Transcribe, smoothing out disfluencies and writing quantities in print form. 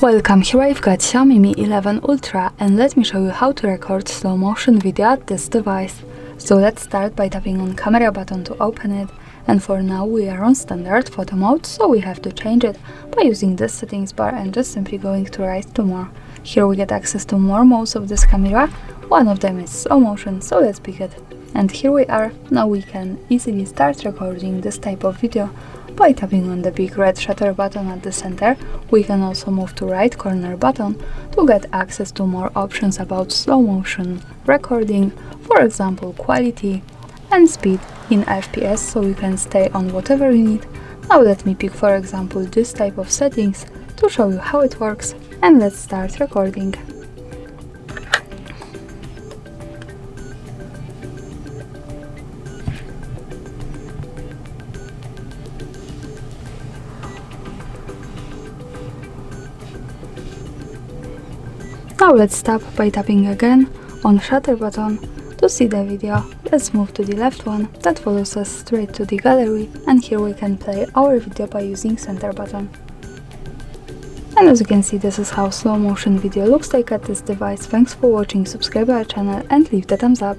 Welcome, here I've got Xiaomi Mi 11 Ultra and let me show you how to record slow motion video at this device. So let's start by tapping on camera button to open it, and for now we are on standard photo mode, so we have to change it by using this settings bar and just simply going to right to more. Here we get access to more modes of this camera, one of them is slow motion, so let's pick it. And here we are. Now we can easily start recording this type of video by tapping on the big red shutter button at the center. We can also move to right corner button to get access to more options about slow motion recording, for example quality and speed in FPS, so you can stay on whatever you need. Now let me pick for example this type of settings to show you how it works, and let's start recording. Now let's stop by tapping again on shutter button to see the video. Let's move to the left one that follows us straight to the gallery, and here we can play our video by using center button. And as you can see, this is how slow motion video looks like at this device. Thanks for watching, subscribe our channel and leave the thumbs up.